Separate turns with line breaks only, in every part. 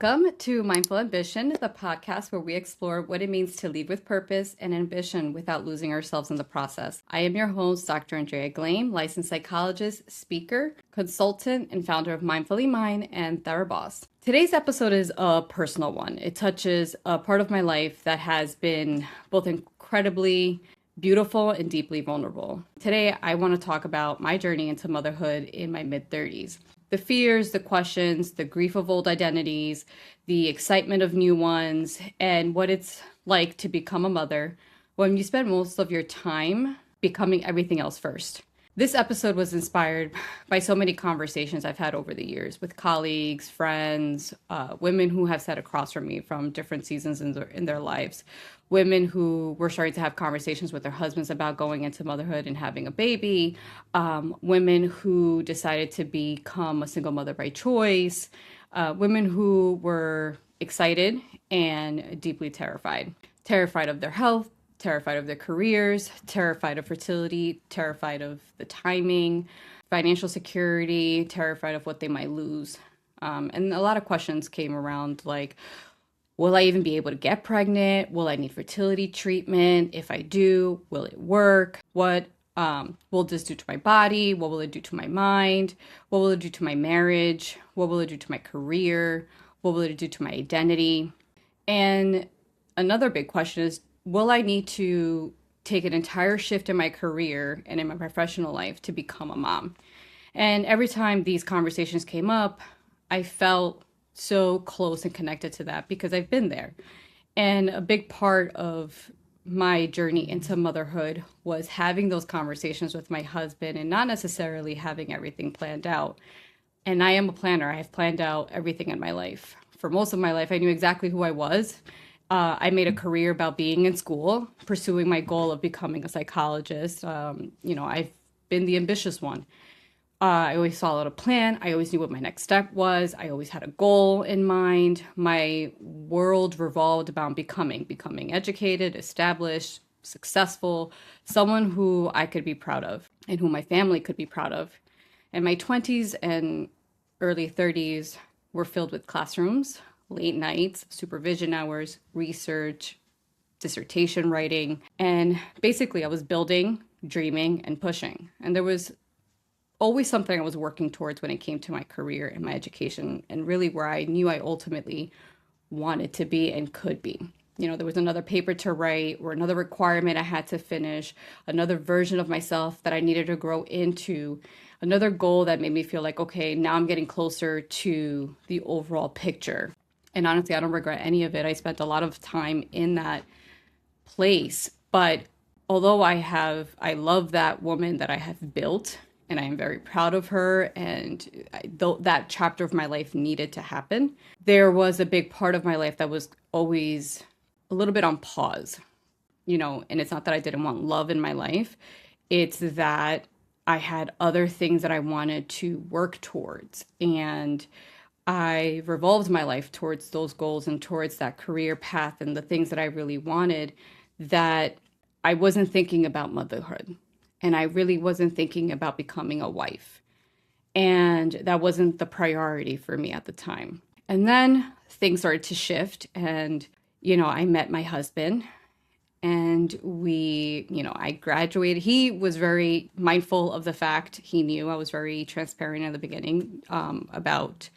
Welcome to Mindful Ambition, the podcast where we explore what it means to lead with purpose and ambition without losing ourselves in the process. I am your host, Dr. Andrea Gleim, licensed psychologist, speaker, consultant, and founder of Mindfully Mine and Theraboss. Today's episode is a personal one. It touches a part of my life that has been both incredibly beautiful and deeply vulnerable. Today, I want to talk about my journey into motherhood in my mid-30s. The fears, the questions, the grief of old identities, the excitement of new ones, and what it's like to become a mother when you spend most of your time becoming everything else first. This episode was inspired by so many conversations I've had over the years with colleagues, friends, women who have sat across from me from different seasons in their lives, women who were starting to have conversations with their husbands about going into motherhood and having a baby, women who decided to become a single mother by choice, women who were excited and deeply terrified of their health, terrified of their careers, terrified of fertility, terrified of the timing, financial security, terrified of what they might lose. And a lot of questions came around like, will I even be able to get pregnant? Will I need fertility treatment? If I do, will it work? What will this do to my body? What will it do to my mind? What will it do to my marriage? What will it do to my career? What will it do to my identity? And another big question is, will I need to take an entire shift in my career and in my professional life to become a mom? And every time these conversations came up, I felt so close and connected to that because I've been there. And a big part of my journey into motherhood was having those conversations with my husband and not necessarily having everything planned out. And I am a planner. I have planned out everything in my life. For most of my life, I knew exactly who I was. I made a career about being in school, pursuing my goal of becoming a psychologist. I've been the ambitious one. I always followed a plan. I always knew what my next step was. I always had a goal in mind. My world revolved around becoming educated, established, successful, someone who I could be proud of and who my family could be proud of. And my 20s and early 30s were filled with classrooms, late nights, supervision hours, research, dissertation writing. And basically I was building, dreaming, and pushing. And there was always something I was working towards when it came to my career and my education and really where I knew I ultimately wanted to be and could be. You know, there was another paper to write or another requirement I had to finish, another version of myself that I needed to grow into, another goal that made me feel like, okay, now I'm getting closer to the overall picture. And honestly, I don't regret any of it. I spent a lot of time in that place. But although I love that woman that I have built, and I am very proud of her, and that chapter of my life needed to happen, there was a big part of my life that was always a little bit on pause, and it's not that I didn't want love in my life. It's that I had other things that I wanted to work towards, and I revolved my life towards those goals and towards that career path and the things that I really wanted, that I wasn't thinking about motherhood. And I really wasn't thinking about becoming a wife. And that wasn't the priority for me at the time. And then things started to shift. And, I met my husband and I graduated. He was very mindful of the fact he knew I was very transparent in the beginning about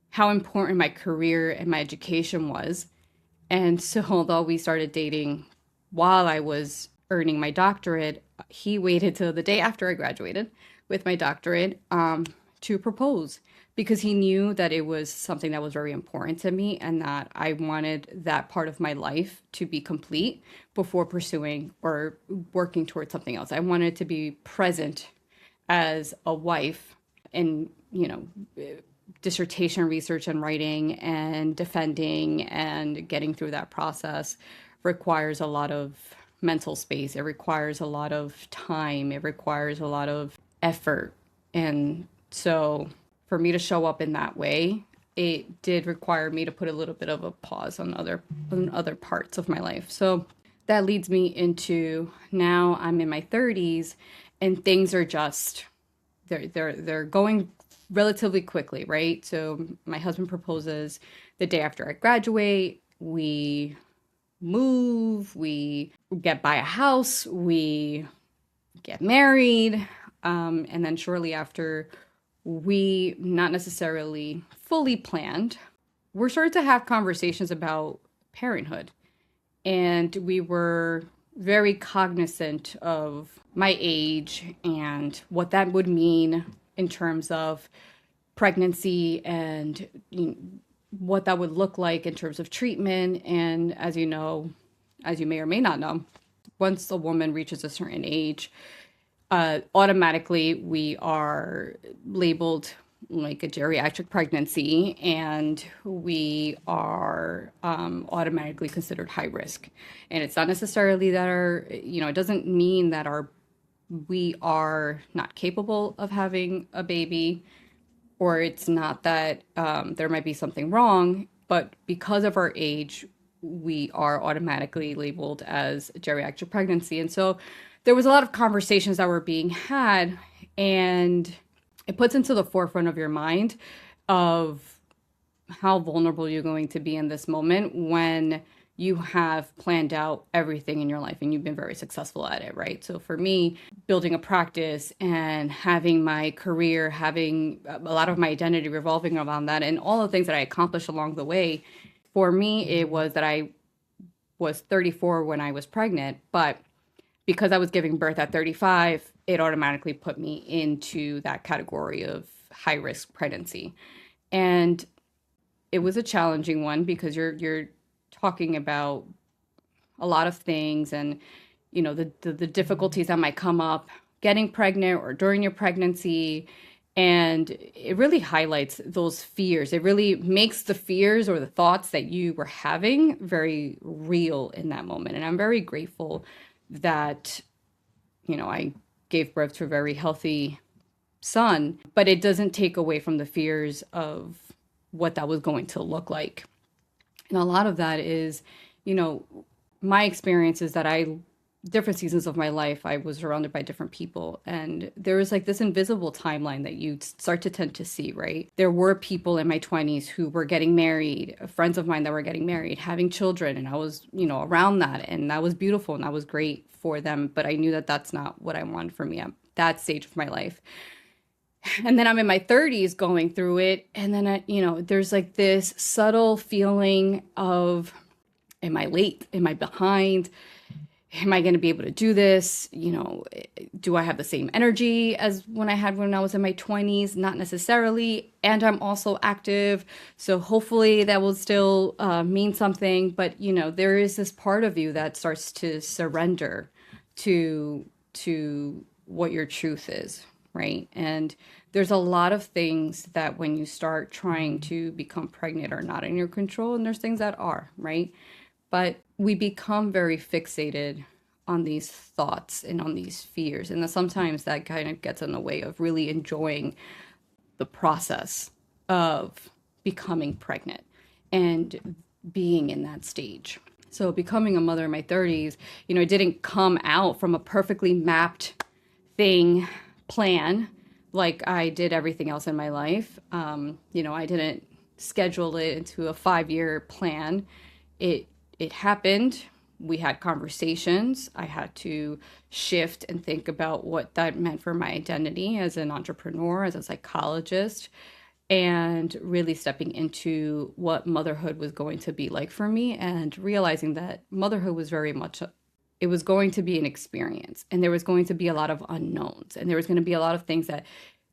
how important my career and my education was. And so although we started dating while I was earning my doctorate, he waited till the day after I graduated with my doctorate to propose because he knew that it was something that was very important to me and that I wanted that part of my life to be complete before pursuing or working towards something else. I wanted to be present as a wife in, dissertation research and writing and defending and getting through that process requires a lot of mental space. It requires a lot of time. It requires a lot of effort. And so for me to show up in that way, it did require me to put a little bit of a pause on other parts of my life. So that leads me into now I'm in my 30s and things are just they're going relatively quickly, right? So my husband proposes the day after I graduate. We move, we buy a house, we get married, and then shortly after, we not necessarily fully planned. We're starting to have conversations about parenthood, and we were very cognizant of my age and what that would mean in terms of pregnancy and what that would look like in terms of treatment. And as you know, as you may or may not know, once a woman reaches a certain age, automatically we are labeled like a geriatric pregnancy, and we are automatically considered high risk. And it's not necessarily that it doesn't mean that we are not capable of having a baby, or it's not that there might be something wrong, but because of our age, we are automatically labeled as a geriatric pregnancy. And so there was a lot of conversations that were being had, and it puts into the forefront of your mind of how vulnerable you're going to be in this moment when you have planned out everything in your life and you've been very successful at it, right? So for me, building a practice and having my career, having a lot of my identity revolving around that, and all the things that I accomplished along the way, for me, it was that I was 34 when I was pregnant, but because I was giving birth at 35, it automatically put me into that category of high risk pregnancy. And it was a challenging one because you're talking about a lot of things, and the difficulties that might come up getting pregnant or during your pregnancy. And it really highlights those fears. It really makes the fears or the thoughts that you were having very real in that moment. And I'm very grateful that I gave birth to a very healthy son, but it doesn't take away from the fears of what that was going to look like. And a lot of that is, my experience is that different seasons of my life, I was surrounded by different people. And there was like this invisible timeline that you start to tend to see, right? There were people in my 20s who were getting married, friends of mine that were getting married, having children. And I was, around that. And that was beautiful and that was great for them. But I knew that that's not what I wanted for me at that stage of my life. And then I'm in my 30s going through it. And then, there's like this subtle feeling of, am I late? Am I behind? Am I going to be able to do this? Do I have the same energy as when I was in my 20s? Not necessarily. And I'm also active. So hopefully that will still mean something. But, there is this part of you that starts to surrender to what your truth is, right? And there's a lot of things that when you start trying to become pregnant are not in your control. And there's things that are, right? But we become very fixated on these thoughts and on these fears. And sometimes that kind of gets in the way of really enjoying the process of becoming pregnant and being in that stage. So becoming a mother in my 30s, it didn't come out from a perfectly mapped plan like I did everything else in my life. I didn't schedule it into a 5-year plan. It happened. We had conversations. I had to shift and think about what that meant for my identity as an entrepreneur, as a psychologist, and really stepping into what motherhood was going to be like for me, and realizing that motherhood was very much it was going to be an experience, and there was going to be a lot of unknowns, and there was going to be a lot of things that,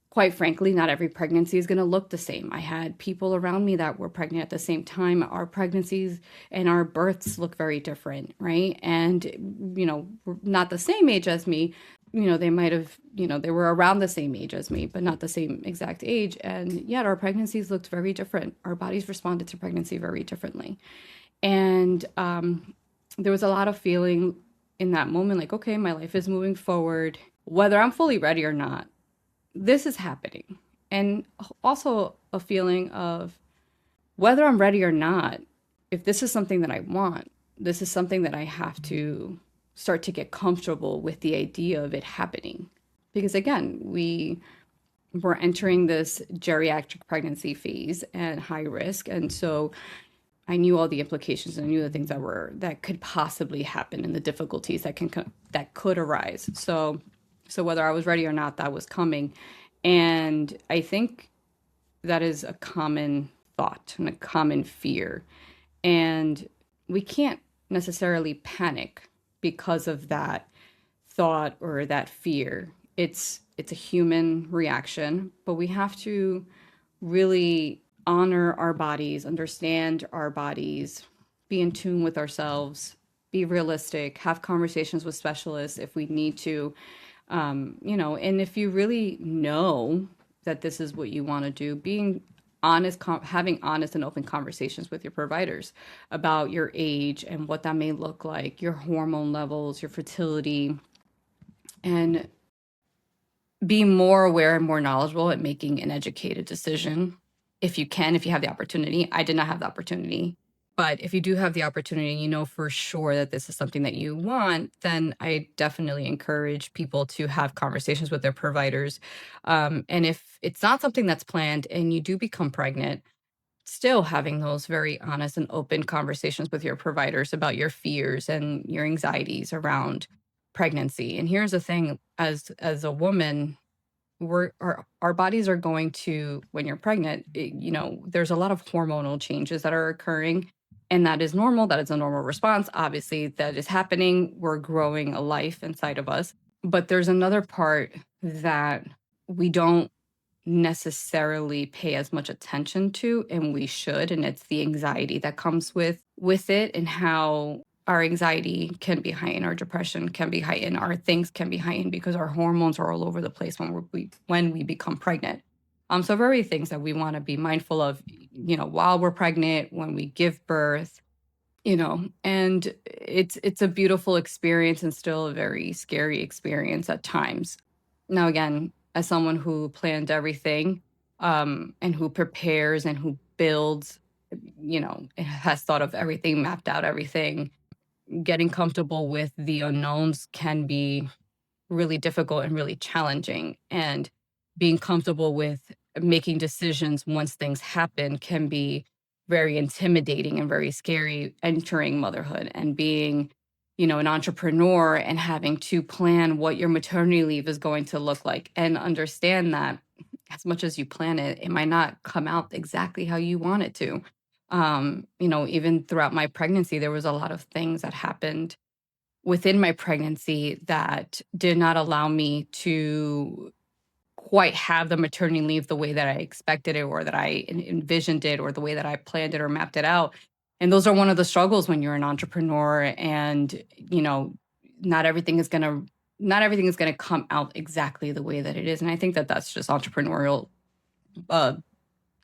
quite frankly, not every pregnancy is going to look the same. I had people around me that were pregnant at the same time. Our pregnancies and our births look very different, right? And, not the same age as me. They might have, they were around the same age as me, but not the same exact age. And yet our pregnancies looked very different. Our bodies responded to pregnancy very differently. And there was a lot of feeling in that moment, like, okay, my life is moving forward, whether I'm fully ready or not. This is happening. And also a feeling of whether I'm ready or not, if this is something that I want, this is something that I have to start to get comfortable with the idea of it happening. Because again, we we're entering this geriatric pregnancy phase and high risk. And so I knew all the implications and I knew the things that could possibly happen and the difficulties that could arise. So whether I was ready or not, that was coming. And I think that is a common thought and a common fear. And we can't necessarily panic because of that thought or that fear. It's a human reaction, but we have to really honor our bodies, understand our bodies, be in tune with ourselves, be realistic, have conversations with specialists if we need to. And if you really know that this is what you want to do, being honest, having honest and open conversations with your providers about your age and what that may look like, your hormone levels, your fertility, and be more aware and more knowledgeable at making an educated decision if you can, if you have the opportunity. I did not have the opportunity. But if you do have the opportunity, you know for sure that this is something that you want, then I definitely encourage people to have conversations with their providers. And if it's not something that's planned and you do become pregnant, still having those very honest and open conversations with your providers about your fears and your anxieties around pregnancy. And here's the thing, as a woman, our bodies are going to, when you're pregnant, there's a lot of hormonal changes that are occurring, and that is normal. That is a normal response. Obviously, that is happening. We're growing a life inside of us. But there's another part that we don't necessarily pay as much attention to, and we should, and it's the anxiety that comes with it, and how our anxiety can be heightened, our depression can be heightened, our things can be heightened because our hormones are all over the place when we become pregnant. So very things that we want to be mindful of, while we're pregnant, when we give birth, and it's a beautiful experience and still a very scary experience at times. Now, again, as someone who planned everything, and who prepares and who builds, has thought of everything, mapped out everything, getting comfortable with the unknowns can be really difficult and really challenging. And being comfortable with making decisions once things happen can be very intimidating and very scary, entering motherhood and being, an entrepreneur and having to plan what your maternity leave is going to look like, and understand that as much as you plan it, it might not come out exactly how you want it to. Even throughout my pregnancy, there was a lot of things that happened within my pregnancy that did not allow me to quite have the maternity leave the way that I expected it, or that I envisioned it, or the way that I planned it or mapped it out. And those are one of the struggles when you're an entrepreneur, and not everything is going to not everything is going to come out exactly the way that it is. And I think that that's just entrepreneurial uh,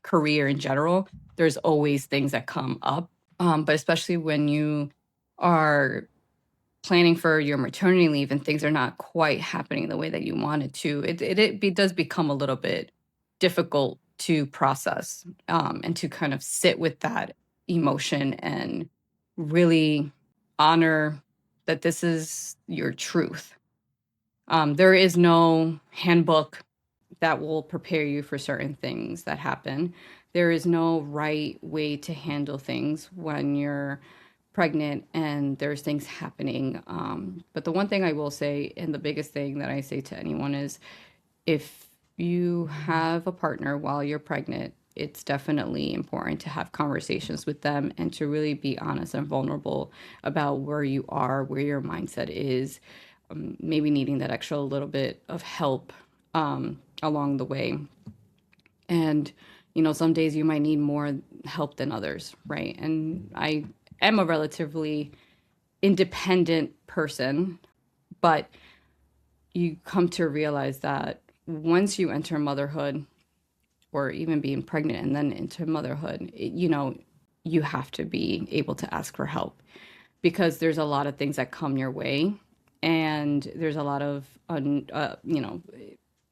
career in general. There's always things that come up, but especially when you are planning for your maternity leave and things are not quite happening the way that you wanted to, does become a little bit difficult to process, and to kind of sit with that emotion and really honor that this is your truth. There is no handbook that will prepare you for certain things that happen. There is no right way to handle things when you're pregnant and there's things happening. But the one thing I will say, and the biggest thing that I say to anyone, is if you have a partner while you're pregnant, it's definitely important to have conversations with them and to really be honest and vulnerable about where you are, where your mindset is, maybe needing that extra little bit of help along the way. And, some days you might need more help than others, right? And I am a relatively independent person, but you come to realize that once you enter motherhood, or even being pregnant and then into motherhood, you have to be able to ask for help, because there's a lot of things that come your way, and there's a lot of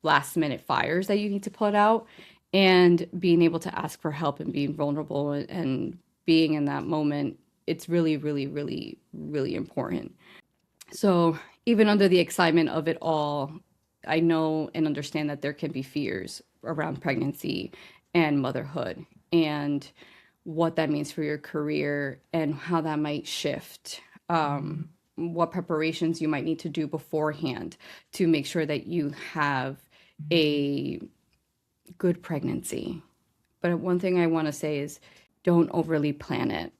last minute fires that you need to put out. And being able to ask for help and being vulnerable and being in that moment, it's really, really, really, really important. So even under the excitement of it all, I know and understand that there can be fears. around pregnancy and motherhood, and what that means for your career and how that might shift. What preparations you might need to do beforehand to make sure that you have a good pregnancy. But one thing I want to say is don't overly plan it,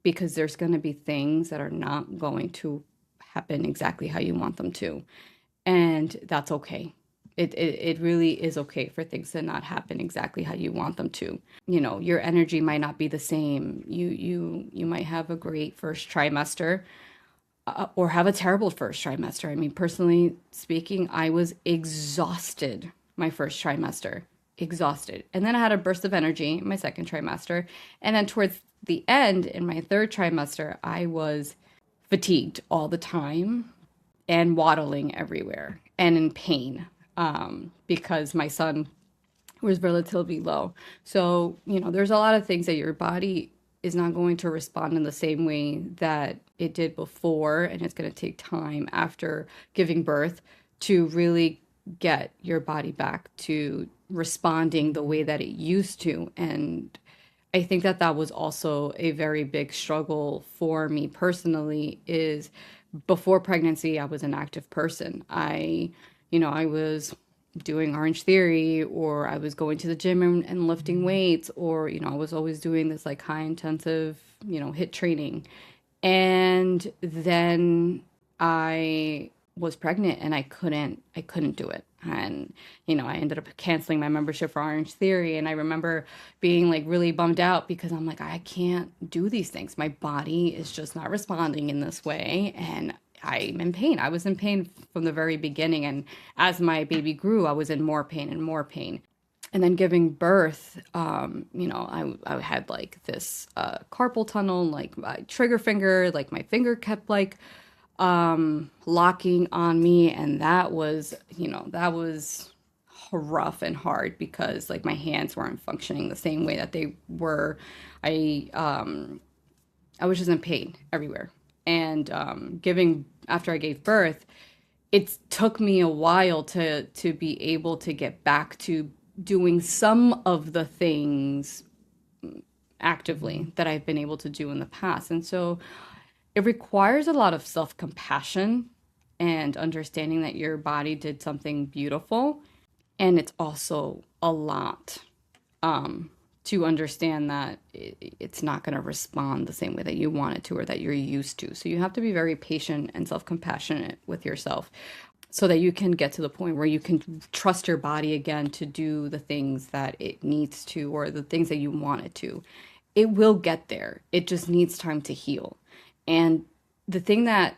because there's going to be things that are not going to happen exactly how you want them to. And that's okay. It really is okay for things to not happen exactly how you want them to. You know, your energy might not be the same. You might have a great first trimester, or have a terrible first trimester. I mean, personally speaking, I was exhausted my first trimester, exhausted. And then I had a burst of energy in my second trimester. And then towards the end, in my third trimester, I was fatigued all the time and waddling everywhere and in pain, because my son was relatively low. So, you know, there's a lot of things that your body is not going to respond in the same way that it did before. And it's going to take time after giving birth to really get your body back to responding the way that it used to. And I think that that was also a very big struggle for me personally. Is before pregnancy, I was an active person. I was doing Orange Theory, or I was going to the gym and lifting weights, or, I was always doing this like high intensive, HIIT training. And then I was pregnant and I couldn't do it. And, I ended up canceling my membership for Orange Theory. And I remember being like really bummed out, because I'm like, I can't do these things. My body is just not responding in this way. And I'm in pain. I was in pain from the very beginning. And as my baby grew, I was in more pain and more pain. And then giving birth, I had like this carpal tunnel, like my trigger finger, like my finger kept like locking on me. And that was rough and hard, because like my hands weren't functioning the same way that they were. I was just in pain everywhere. And after I gave birth, it took me a while to be able to get back to doing some of the things actively that I've been able to do in the past. And so it requires a lot of self-compassion and understanding that your body did something beautiful. And it's also a lot to understand that it's not going to respond the same way that you want it to, or that you're used to. So you have to be very patient and self-compassionate with yourself, so that you can get to the point where you can trust your body again to do the things that it needs to, or the things that you want it to. It will get there. It just needs time to heal. And the thing that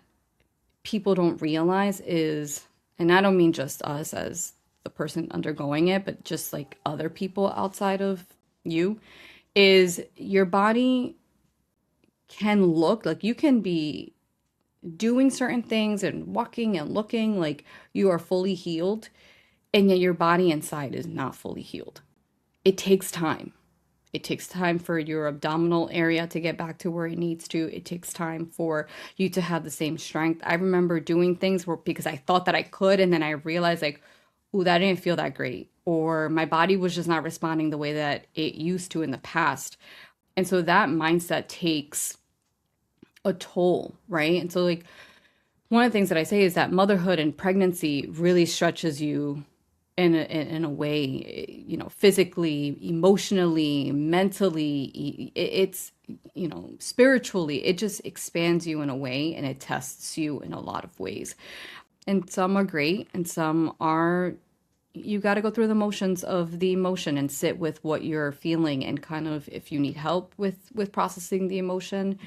people don't realize is, and I don't mean just us as the person undergoing it, but just like other people outside of you, is your body can look like you can be doing certain things and walking and looking like you are fully healed, and yet your body inside is not fully healed. It takes time. It takes time for your abdominal area to get back to where it needs to. It takes time for you to have the same strength. I remember doing things because I thought that I could, and then I realized like, ooh, that didn't feel that great. Or my body was just not responding the way that it used to in the past. And so that mindset takes a toll, right? And so like one of the things that I say is that motherhood and pregnancy really stretches you in a way, physically, emotionally, mentally, it's, spiritually, it just expands you in a way, and it tests you in a lot of ways. And some are great, and some are, you got to go through the motions of the emotion and sit with what you're feeling, and kind of, if you need help with processing the emotion.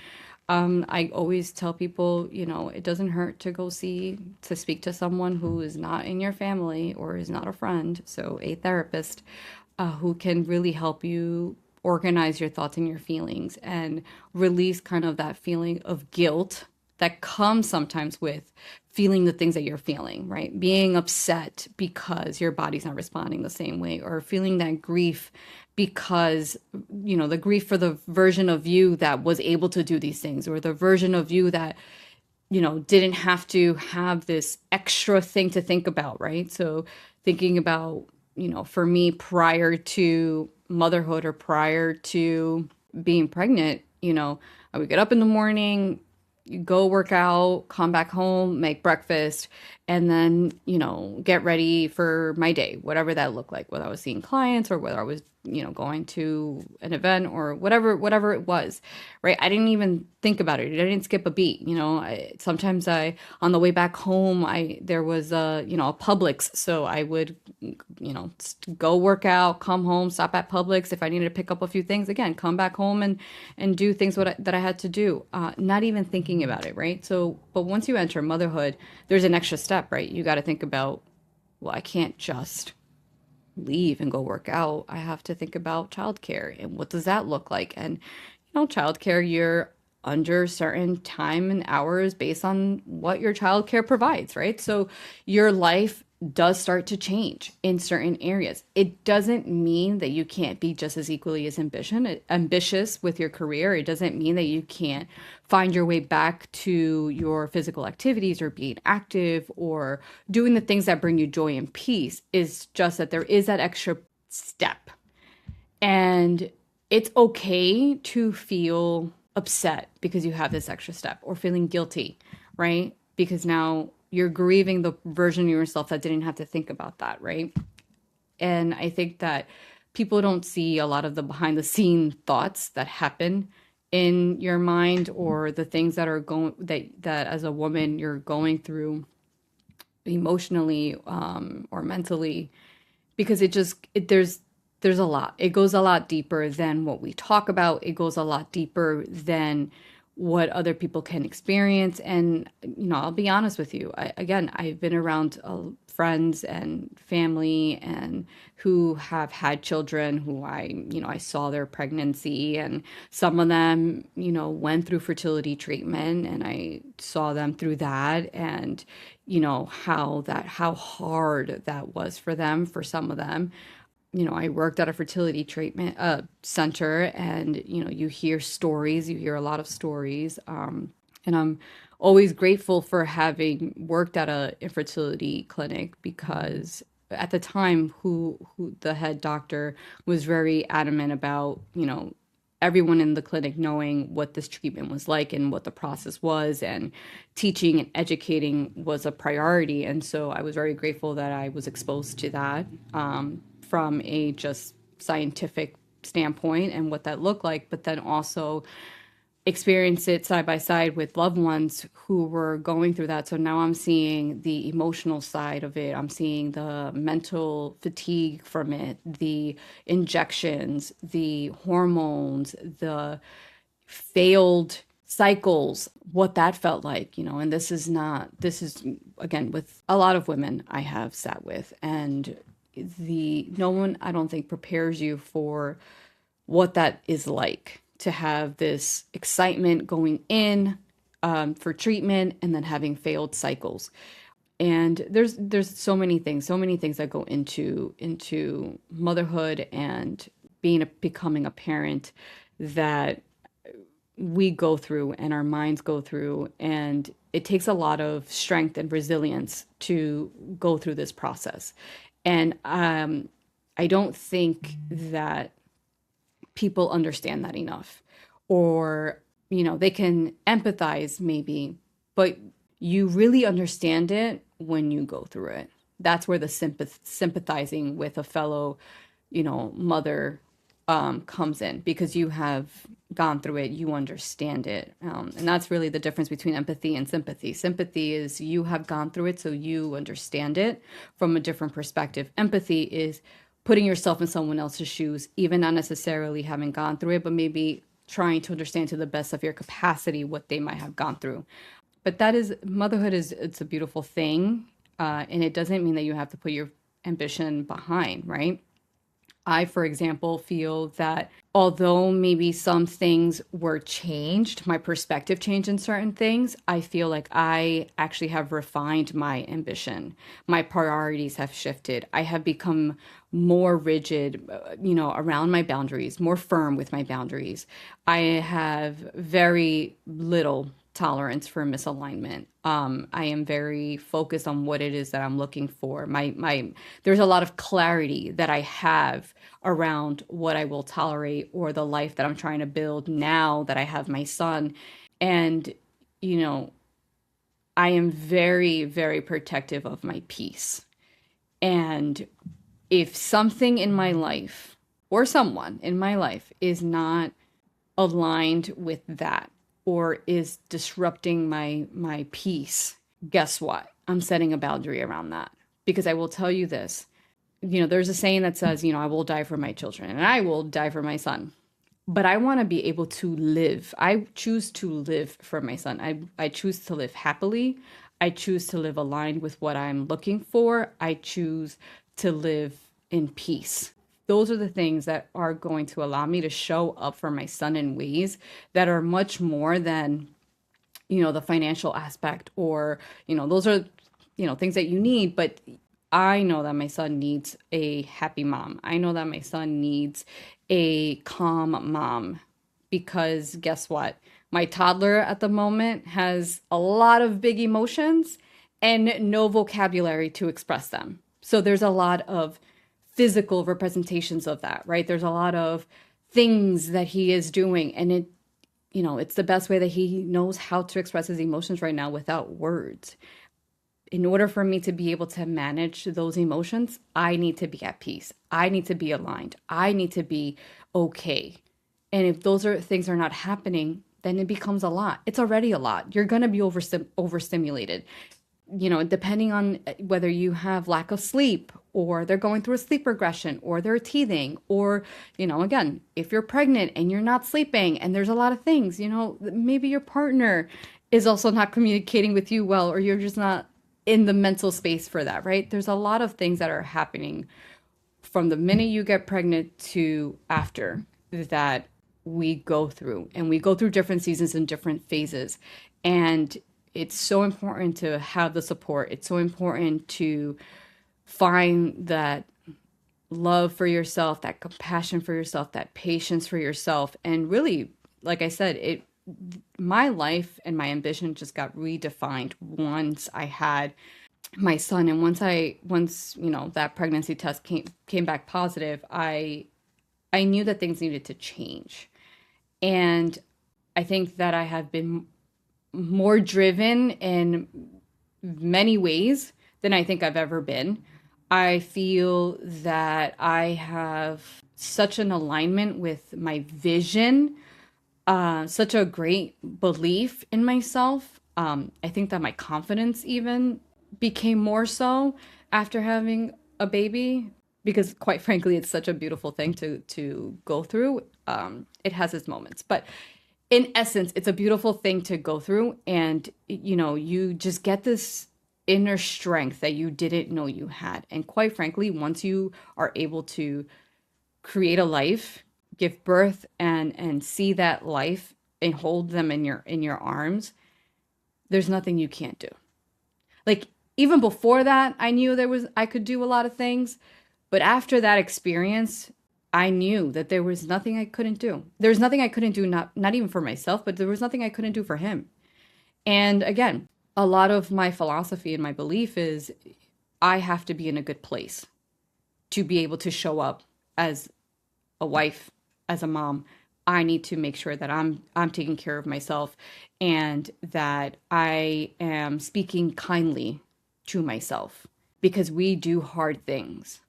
I always tell people, it doesn't hurt to speak to someone who is not in your family or is not a friend, so a therapist, who can really help you organize your thoughts and your feelings, and release kind of that feeling of guilt that comes sometimes with feeling the things that you're feeling, right? Being upset because your body's not responding the same way, or feeling that grief because, the grief for the version of you that was able to do these things, or the version of you that, didn't have to have this extra thing to think about, right? So thinking about for me, prior to motherhood or prior to being pregnant, I would get up in the morning, go work out, come back home, make breakfast, and then, get ready for my day, whatever that looked like, whether I was seeing clients or whether I was, going to an event or whatever it was, right? I didn't even think about it. I didn't skip a beat. Sometimes on the way back home, there was a Publix. So I would, go work out, come home, stop at Publix. If I needed to pick up a few things, again, come back home and do things that I had to do, not even thinking about it, right? So, but once you enter motherhood, there's an extra step, right? You got to think about, well, I can't just leave and go work out. I have to think about childcare and what does that look like? And, childcare, you're under certain time and hours based on what your childcare provides, right? So your life does start to change in certain areas. It doesn't mean that you can't be just as equally as ambitious with your career. It doesn't mean that you can't find your way back to your physical activities or being active or doing the things that bring you joy and peace. It's just that there is that extra step. And it's okay to feel upset because you have this extra step or feeling guilty, right? Because now you're grieving the version of yourself that didn't have to think about that, right? And I think that people don't see a lot of the behind the scene thoughts that happen in your mind or the things that are going that as a woman you're going through emotionally or mentally, because there's a lot. It goes a lot deeper than what we talk about. It goes a lot deeper than what other people can experience. And, I'll be honest with you. I've been around friends and family and who have had children who I saw their pregnancy, and some of them, went through fertility treatment, and I saw them through that, and, how hard that was for them, for some of them. I worked at a fertility treatment center, and you hear stories, you hear a lot of stories, and I'm always grateful for having worked at a infertility clinic, because at the time, who the head doctor was very adamant about, everyone in the clinic knowing what this treatment was like and what the process was, and teaching and educating was a priority. And so I was very grateful that I was exposed to that. From a just scientific standpoint and what that looked like, but then also experience it side by side with loved ones who were going through that. So now I'm seeing the emotional side of it. I'm seeing the mental fatigue from it, the injections, the hormones, the failed cycles, what that felt like, and this is again with a lot of women I have sat with, and no one, I don't think, prepares you for what that is like, to have this excitement going in for treatment and then having failed cycles. And there's so many things that go into motherhood and becoming a parent that we go through and our minds go through, and it takes a lot of strength and resilience to go through this process. And I don't think that people understand that enough, or, they can empathize maybe, but you really understand it when you go through it. That's where the sympathizing with a fellow, mother comes in, because you have gone through it, you understand it. And that's really the difference between empathy and sympathy. Sympathy is you have gone through it, so you understand it from a different perspective. Empathy is putting yourself in someone else's shoes, even not necessarily having gone through it, but maybe trying to understand to the best of your capacity what they might have gone through. But motherhood it's a beautiful thing. And it doesn't mean that you have to put your ambition behind, right? I, for example, feel that although maybe some things were changed, my perspective changed in certain things, I feel like I actually have refined my ambition. My priorities have shifted. I have become more rigid, around my boundaries, more firm with my boundaries. I have very little tolerance for misalignment. I am very focused on what it is that I'm looking for. There's a lot of clarity that I have around what I will tolerate or the life that I'm trying to build now that I have my son. And, you know, I am very, very protective of my peace. And if something in my life or someone in my life is not aligned with that or is disrupting my peace, guess what? I'm setting a boundary around that. Because I will tell you this, there's a saying that says, I will die for my children and I will die for my son. But I want to be able to live. I choose to live for my son. I choose to live happily. I choose to live aligned with what I'm looking for. I choose to live in peace. Those are the things that are going to allow me to show up for my son in ways that are much more than, the financial aspect or, those are, things that you need. But I know that my son needs a happy mom. I know that my son needs a calm mom because guess what? My toddler at the moment has a lot of big emotions and no vocabulary to express them. So there's a lot of physical representations of that, right? There's a lot of things that he is doing and it's the best way that he knows how to express his emotions right now without words. In order for me to be able to manage those emotions, I need to be at peace. I need to be aligned. I need to be okay. And if things are not happening, then it becomes a lot. It's already a lot. You're going to be overstimulated. Depending on whether you have lack of sleep or they're going through a sleep regression or they're teething or, again, if you're pregnant and you're not sleeping and there's a lot of things, maybe your partner is also not communicating with you well or you're just not in the mental space for that, right? There's a lot of things that are happening from the minute you get pregnant to after that we go through. And we go through different seasons and different phases. And it's so important to have the support. It's so important to find that love for yourself, that compassion for yourself, that patience for yourself. And really, like I said, my life and my ambition just got redefined once I had my son. And once that pregnancy test came back positive, I knew that things needed to change. And I think that I have been more driven in many ways than I think I've ever been. I feel that I have such an alignment with my vision, such a great belief in myself. I think that my confidence even became more so after having a baby because quite frankly, it's such a beautiful thing to go through. It has its moments, but in essence, it's a beautiful thing to go through. And, you just get this inner strength that you didn't know you had. And quite frankly, once you are able to create a life, give birth and see that life and hold them in your arms, there's nothing you can't do. Like even before that, I knew I could do a lot of things. But after that experience, I knew that there was nothing I couldn't do. There's nothing I couldn't do, not even for myself, but there was nothing I couldn't do for him. And again, a lot of my philosophy and my belief is I have to be in a good place to be able to show up as a wife, as a mom. I need to make sure that I'm taking care of myself and that I am speaking kindly to myself because we do hard things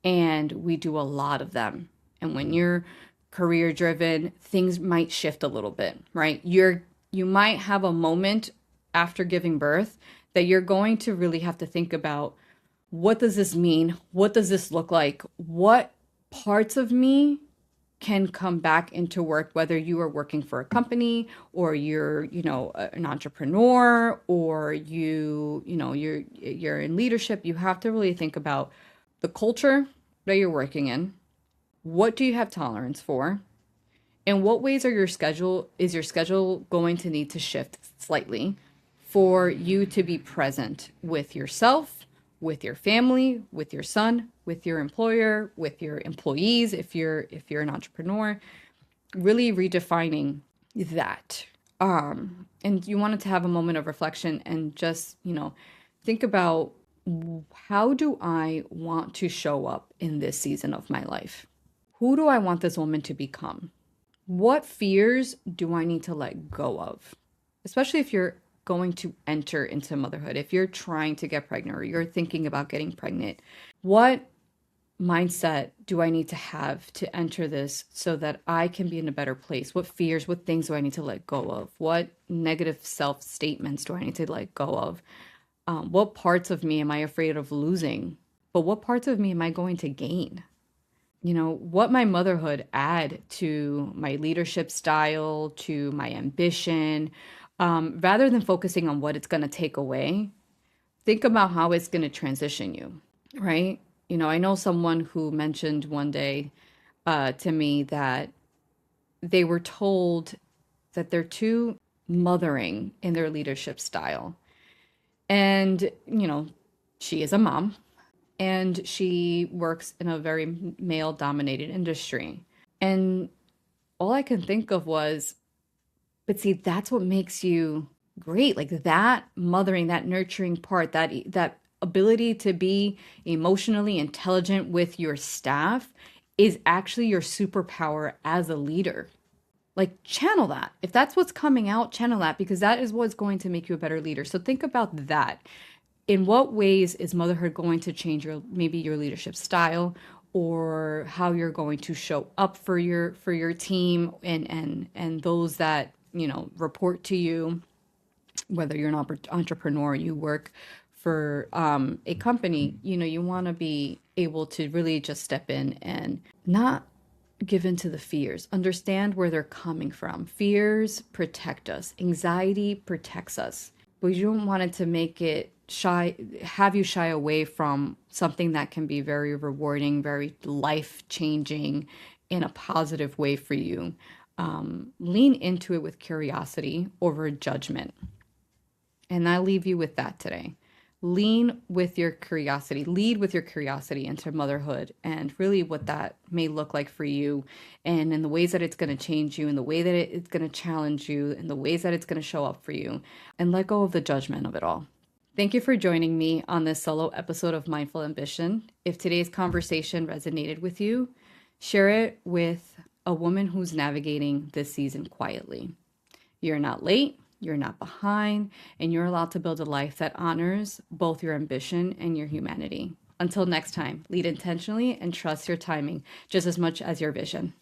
and we do a lot of them. And when you're career driven, things might shift a little bit, right? You might have a moment after giving birth that you're going to really have to think about, what does this mean? What does this look like? What parts of me can come back into work, whether you are working for a company or you're, an entrepreneur or you're in leadership. You have to really think about the culture that you're working in. What do you have tolerance for? In what ways is your schedule going to need to shift slightly for you to be present with yourself, with your family, with your son, with your employer, with your employees, if you're an entrepreneur, really redefining that. And and you wanted to have a moment of reflection and just, think about, how do I want to show up in this season of my life? Who do I want this woman to become? What fears do I need to let go of? Especially if you're going to enter into motherhood, if you're trying to get pregnant or you're thinking about getting pregnant, what mindset do I need to have to enter this so that I can be in a better place? What fears, what things do I need to let go of? What negative self statements do I need to let go of? What parts of me am I afraid of losing? But what parts of me am I going to gain? What my motherhood add to my leadership style, to my ambition, rather than focusing on what it's going to take away, think about how it's going to transition you, right? I know someone who mentioned one day to me that they were told that they're too mothering in their leadership style. And, she is a mom and she works in a very male dominated industry. And all I can think of was, but see, that's what makes you great. Like that mothering, that nurturing part, that ability to be emotionally intelligent with your staff is actually your superpower as a leader. Like channel that. If that's what's coming out, channel that, because that is what's going to make you a better leader. So think about that. In what ways is motherhood going to change maybe your leadership style, or how you're going to show up for your team and those that, report to you, whether you're an entrepreneur, you work for a company, you want to be able to really just step in and not give in to the fears. Understand where they're coming from. Fears protect us. Anxiety protects us. But you don't want it to make it have you shy away from something that can be very rewarding, very life-changing in a positive way for you. Lean into it with curiosity over judgment. And I leave you with that today. Lean with your curiosity, lead with your curiosity into motherhood and really what that may look like for you, and in the ways that it's going to change you, in the way that it's going to challenge you, in the ways that it's going to show up for you, and let go of the judgment of it all. Thank you for joining me on this solo episode of Mindful Ambition. If today's conversation resonated with you, share it with a woman who's navigating this season quietly. You're not late. You're not behind, and you're allowed to build a life that honors both your ambition and your humanity. Until next time, lead intentionally and trust your timing just as much as your vision.